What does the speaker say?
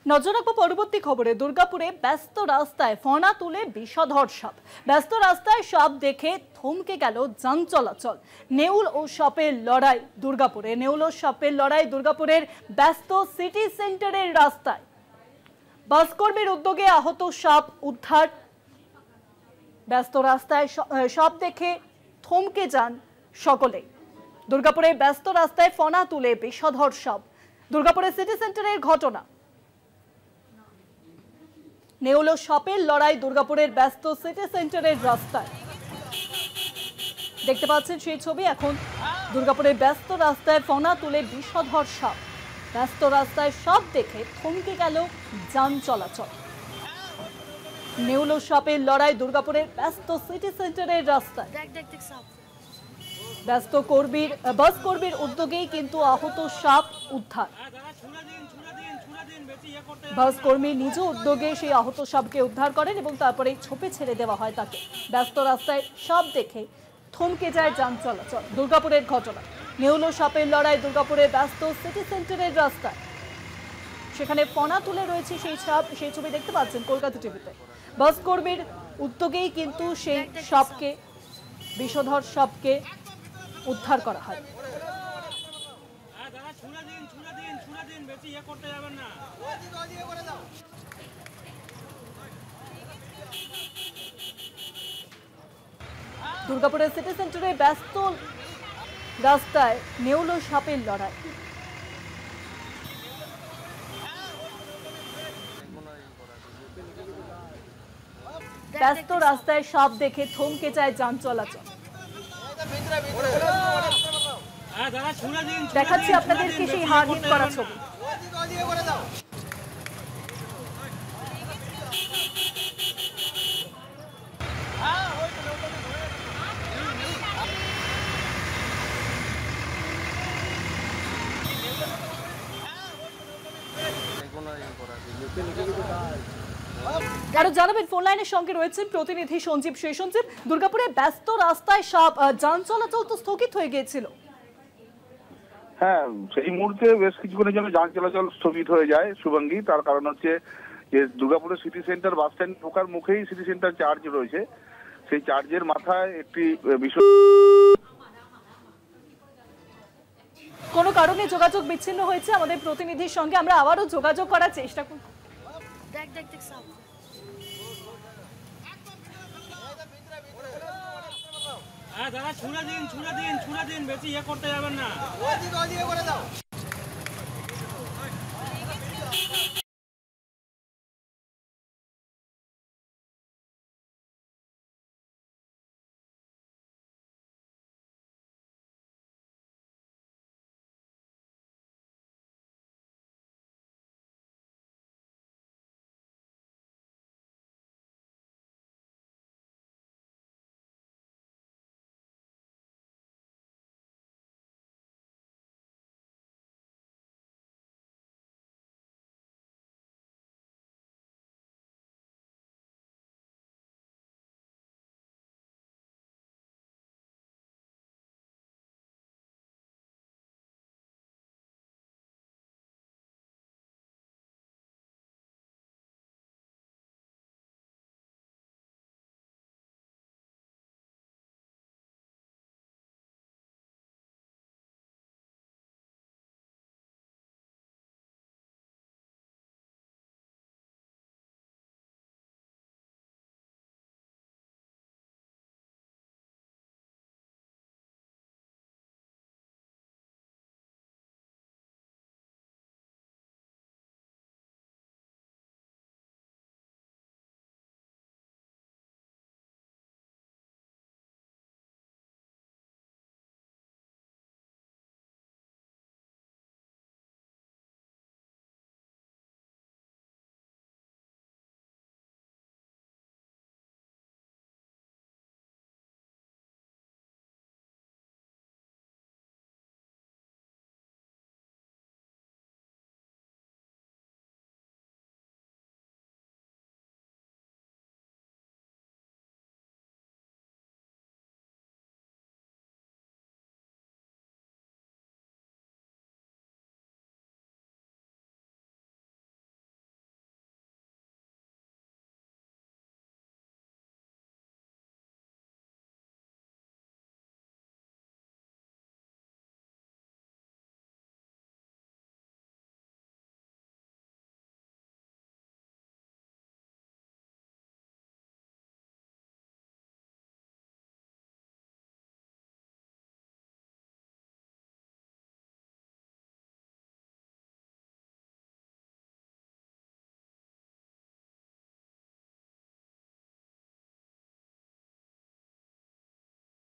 নজর রাখবো পরবর্তী খবরে। দুর্গাপুরে ব্যস্ত রাস্তায় ফনা তুলে বিষধর সাপ। ব্যস্ত রাস্তায় সাপ দেখে থমকে গেল যান চলাচল। নেউল ও সাপের লড়াই দুর্গাপুরে। নেউল ও সাপের লড়াই দুর্গাপুরের ব্যস্ত সিটি সেন্টারের রাস্তায়। বাসকর্মীর উদ্যোগে আহত সাপ উদ্ধার। ব্যস্ত রাস্তায় সাপ দেখে থমকে যান সকলে। দুর্গাপুরে ব্যস্ত রাস্তায় ফনা তুলে বিষধর সাপ। দুর্গাপুরের সিটি সেন্টারের ঘটনা। নেউল ও সাপের লড়াই দুর্গাপুরের ব্যস্ত সিটি সেন্টারের রাস্তায়। দেখতে পাচ্ছেন সেই ছবি। এখন দুর্গাপুরের ব্যস্ত রাস্তায় ফনা তুলে বিষধর সাপ। ব্যস্ত রাস্তায় সাপ দেখে থমকে গেল যান চলাচল। নেউল ও সাপের লড়াই দুর্গাপুরের ব্যস্ত সিটি সেন্টারের রাস্তায়। ব্যস্ত বাস কর্মীর উদ্যোগেই কিন্তু আহত সাপ উদ্ধার। বাস কর্মী নিজ উদ্যোগে সেই আহত সাপকে উদ্ধার করেন এবং তারপরে ছোপে ছেড়ে দেওয়া হয় তাকে। ব্যস্ত রাস্তায় সাপ দেখে থমকে যায় যান চলাচল। দুর্গাপুরের ঘটনা। নেউল ও সাপের লড়াই দুর্গাপুরের ব্যস্ত সিটি সেন্টারের রাস্তায়। সেখানে ফনা তুলে রয়েছে সেই সাপ। সেই ছবি দেখতে পাচ্ছেন কলকাতা টিভিতে। বাস কর্মীর উদ্যোগেই কিন্তু সেই সাপকে, বিষধর সাপকে উদ্ধার করা হয়। দুর্গাপুরের সিটি সেন্টারে ব্যস্ত রাস্তায় নেউল ও সাপের লড়াই। ব্যস্ত রাস্তায় সাপ দেখে থমকে যায় যান চলাচল। দেখাচ্ছি আপনাদেরকে সেই হাড় হিট করা ছবি। আরো জানাবেন, ফোন লাইনের সঙ্গে রয়েছেন প্রতিনিধি সঞ্জীব। সেই সঞ্জীব, দুর্গাপুরে ব্যস্ত রাস্তায় সাপ, যান চলাচল তো স্থগিত হয়ে গিয়েছিল। হ্যাঁ, সেই মুহূর্তে বেশ কিছুক্ষণের জন্য যান চলাচল স্থগিত হয়ে যায় শুভাঙ্গী। তার কারণ হচ্ছে যে দুর্গাপুরের সিটি সেন্টার বাস স্ট্যান্ড ঢোকার মুখেই সিটি সেন্টার চার্জ রয়েছে। সেই চার্জের মাথায় একটি বিষয়, কোনো কারণে যোগাযোগ বিচ্ছিন্ন হয়েছে আমাদের প্রতিনিধির সঙ্গে। আমরা আবারও যোগাযোগ করার চেষ্টা করব। দাদা ছুড়ে দিন, বেশি করতে যাবেন না।